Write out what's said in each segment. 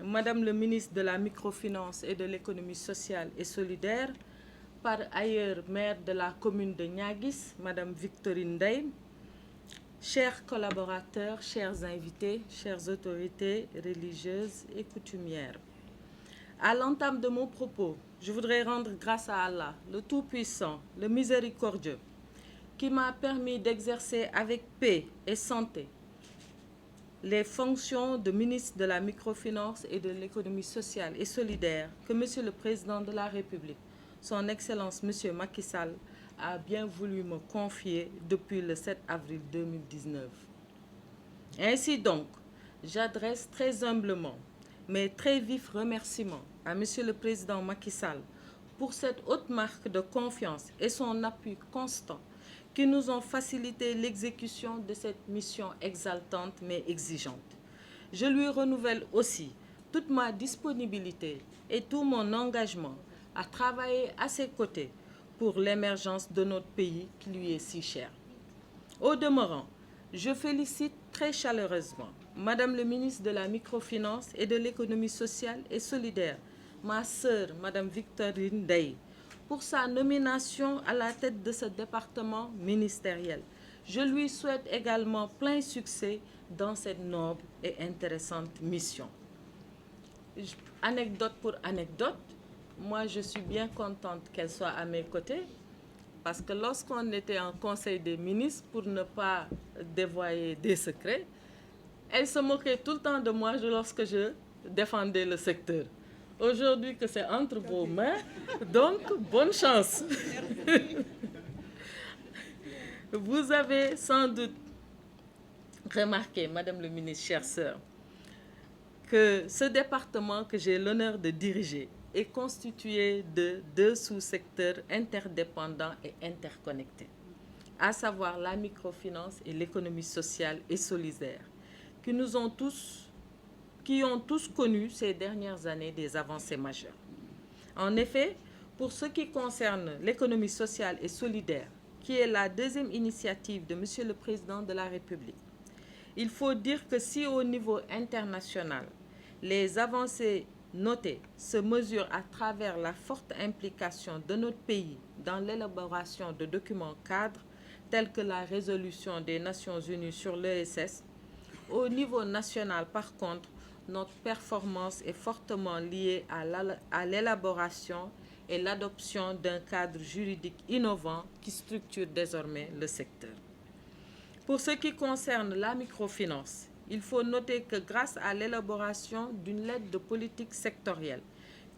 Madame le ministre de la Microfinance et de l'Économie sociale et solidaire, par ailleurs maire de la commune de Niaguis, Madame Victorine Day, chers collaborateurs, chers invités, chères autorités religieuses et coutumières. À l'entame de mon propos, je voudrais rendre grâce à Allah, le Tout-Puissant, le Miséricordieux, qui m'a permis d'exercer avec paix et santé les fonctions de ministre de la Microfinance et de l'Économie sociale et solidaire que Monsieur le Président de la République, Son Excellence Monsieur Macky Sall, a bien voulu me confier depuis le 7 avril 2019. Ainsi donc, j'adresse très humblement mes très vifs remerciements à Monsieur le Président Macky Sall pour cette haute marque de confiance et son appui constant qui nous ont facilité l'exécution de cette mission exaltante mais exigeante. Je lui renouvelle aussi toute ma disponibilité et tout mon engagement à travailler à ses côtés pour l'émergence de notre pays qui lui est si cher. Au demeurant, je félicite très chaleureusement Madame le ministre de la Microfinance et de l'Économie sociale et solidaire, ma sœur, Madame Victorine Day, pour sa nomination à la tête de ce département ministériel. Je lui souhaite également plein succès dans cette noble et intéressante mission. Anecdote pour anecdote, moi je suis bien contente qu'elle soit à mes côtés parce que lorsqu'on était en conseil des ministres, pour ne pas dévoiler des secrets, elle se moquait tout le temps de moi lorsque je défendais le secteur. Aujourd'hui que c'est entre vos mains, donc bonne chance. Vous avez sans doute remarqué, Madame le ministre, chère sœur, que ce département que j'ai l'honneur de diriger est constitué de 2 sous-secteurs interdépendants et interconnectés, à savoir la microfinance et l'économie sociale et solidaire, qui ont tous connu ces dernières années des avancées majeures. En effet, pour ce qui concerne l'économie sociale et solidaire, qui est la deuxième initiative de Monsieur le Président de la République, il faut dire que si au niveau international, les avancées notées se mesurent à travers la forte implication de notre pays dans l'élaboration de documents cadres tels que la résolution des Nations Unies sur l'ESS, au niveau national, par contre, notre performance est fortement liée à l'élaboration et l'adoption d'un cadre juridique innovant qui structure désormais le secteur. Pour ce qui concerne la microfinance, il faut noter que grâce à l'élaboration d'une lettre de politique sectorielle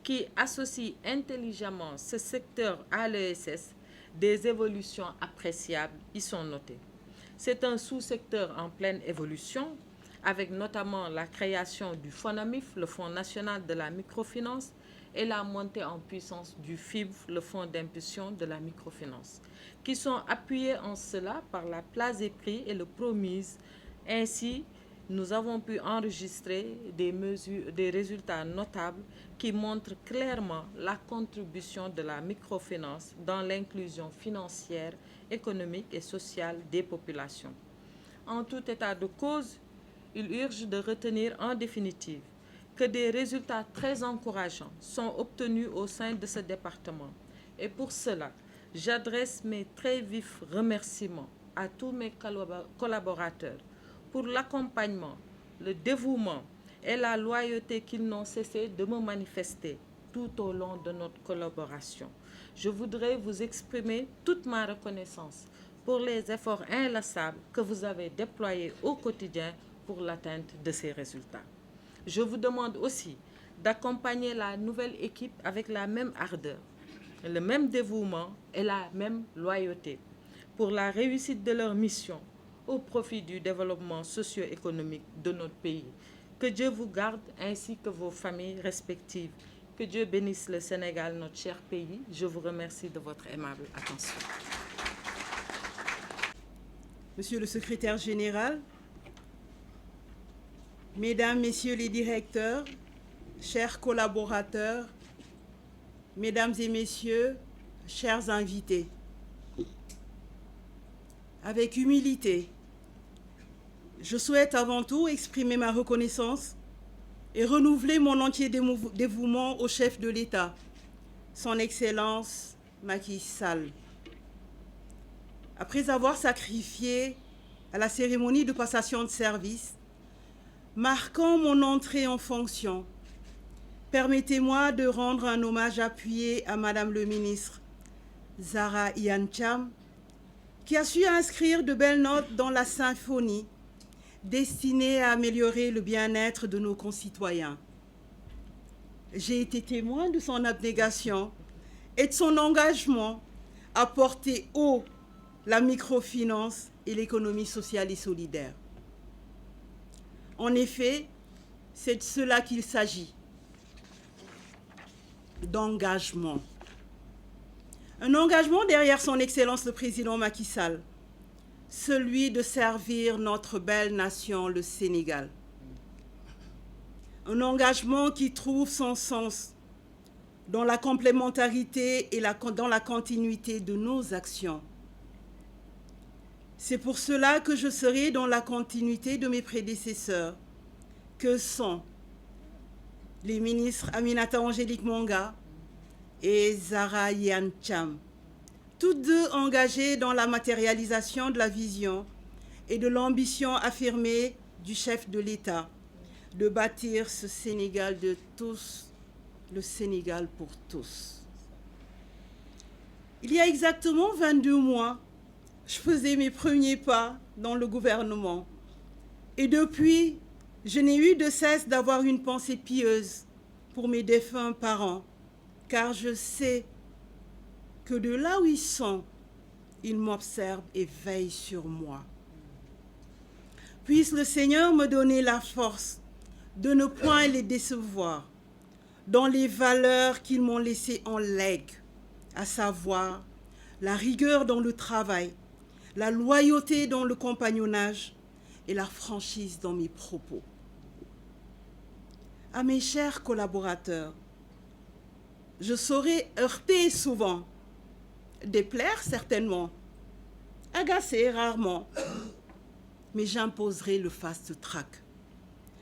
qui associe intelligemment ce secteur à l'ESS, des évolutions appréciables y sont notées. C'est un sous-secteur en pleine évolution, avec notamment la création du FONAMIF, le Fonds national de la microfinance, et la montée en puissance du FIB, le Fonds d'impulsion de la microfinance, qui sont appuyés en cela par la place des prix et le promise. Ainsi, nous avons pu enregistrer des résultats notables qui montrent clairement la contribution de la microfinance dans l'inclusion financière, économique et sociale des populations. En tout état de cause, il urge de retenir en définitive que des résultats très encourageants sont obtenus au sein de ce département. Et pour cela, j'adresse mes très vifs remerciements à tous mes collaborateurs pour l'accompagnement, le dévouement et la loyauté qu'ils n'ont cessé de me manifester tout au long de notre collaboration. Je voudrais vous exprimer toute ma reconnaissance pour les efforts inlassables que vous avez déployés au quotidien pour l'atteinte de ces résultats. Je vous demande aussi d'accompagner la nouvelle équipe avec la même ardeur, le même dévouement et la même loyauté pour la réussite de leur mission au profit du développement socio-économique de notre pays. Que Dieu vous garde ainsi que vos familles respectives. Que Dieu bénisse le Sénégal, notre cher pays. Je vous remercie de votre aimable attention. Monsieur le secrétaire général, Mesdames, Messieurs les directeurs, chers collaborateurs, Mesdames et Messieurs, chers invités, avec humilité, je souhaite avant tout exprimer ma reconnaissance et renouveler mon entier dévouement au chef de l'État, son Excellence Macky Sall. Après avoir sacrifié à la cérémonie de passation de service, marquant mon entrée en fonction, permettez-moi de rendre un hommage appuyé à Madame le ministre Zahra Iyane Thiam, qui a su inscrire de belles notes dans la symphonie destinée à améliorer le bien-être de nos concitoyens. J'ai été témoin de son abnégation et de son engagement à porter haut la microfinance et l'économie sociale et solidaire. En effet, c'est de cela qu'il s'agit, d'engagement. Un engagement derrière son Excellence le Président Macky Sall, celui de servir notre belle nation, le Sénégal. Un engagement qui trouve son sens dans la complémentarité et dans la continuité de nos actions. C'est pour cela que je serai dans la continuité de mes prédécesseurs, que sont les ministres Aminata Angélique Monga et Zahra Iyane Thiam, toutes deux engagées dans la matérialisation de la vision et de l'ambition affirmée du chef de l'État de bâtir ce Sénégal de tous, le Sénégal pour tous. Il y a exactement 22 mois, je faisais mes premiers pas dans le gouvernement. Et depuis, je n'ai eu de cesse d'avoir une pensée pieuse pour mes défunts parents, car je sais que de là où ils sont, ils m'observent et veillent sur moi. Puisse le Seigneur me donner la force de ne point les décevoir dans les valeurs qu'ils m'ont laissées en legs, à savoir la rigueur dans le travail, la loyauté dans le compagnonnage et la franchise dans mes propos. À mes chers collaborateurs, je saurais heurter souvent, déplaire certainement, agacer rarement, mais j'imposerai le fast track.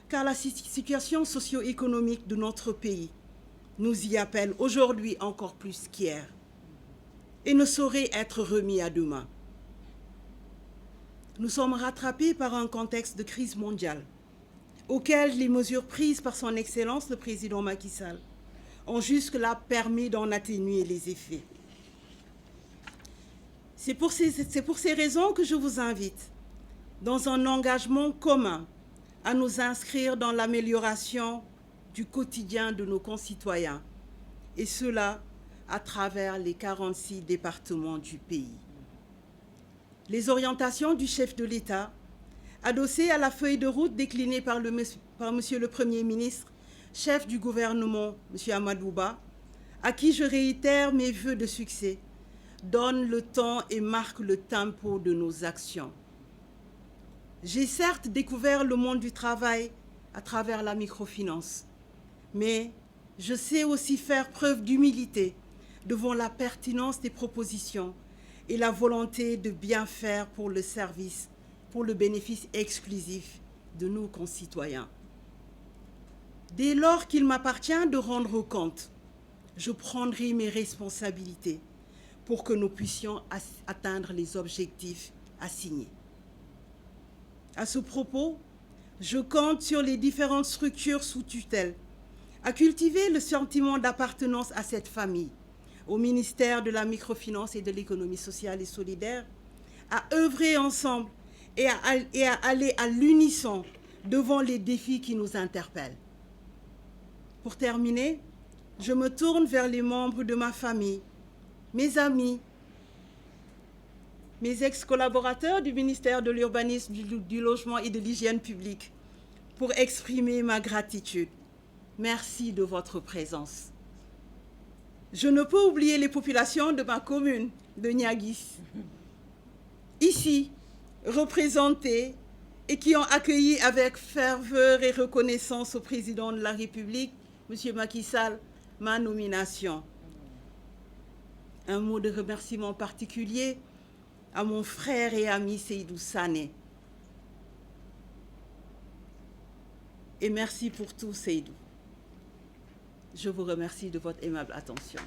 Car la situation socio-économique de notre pays nous y appelle aujourd'hui encore plus qu'hier et ne saurait être remis à demain. Nous sommes rattrapés par un contexte de crise mondiale auquel les mesures prises par son Excellence le Président Macky Sall ont jusque-là permis d'en atténuer les effets. C'est pour ces raisons que je vous invite, dans un engagement commun, à nous inscrire dans l'amélioration du quotidien de nos concitoyens, et cela à travers les 46 départements du pays. Les orientations du chef de l'État, adossées à la feuille de route déclinée par Monsieur le Premier ministre, chef du gouvernement, M. Amadou Ba, à qui je réitère mes vœux de succès, donnent le temps et marquent le tempo de nos actions. J'ai certes découvert le monde du travail à travers la microfinance, mais je sais aussi faire preuve d'humilité devant la pertinence des propositions et la volonté de bien faire pour le service, pour le bénéfice exclusif de nos concitoyens. Dès lors qu'il m'appartient de rendre compte, je prendrai mes responsabilités pour que nous puissions atteindre les objectifs assignés. À ce propos, je compte sur les différentes structures sous tutelle à cultiver le sentiment d'appartenance à cette famille, au ministère de la microfinance et de l'économie sociale et solidaire, à œuvrer ensemble et à aller à l'unisson devant les défis qui nous interpellent. Pour terminer, je me tourne vers les membres de ma famille, mes amis, mes ex-collaborateurs du ministère de l'Urbanisme, du Logement et de l'Hygiène publique, pour exprimer ma gratitude. Merci de votre présence. Je ne peux oublier les populations de ma commune de Niaguis, ici représentées et qui ont accueilli avec ferveur et reconnaissance au président de la République, M. Macky Sall, ma nomination. Un mot de remerciement particulier à mon frère et ami Seydou Sané. Et merci pour tout, Seydou. Je vous remercie de votre aimable attention.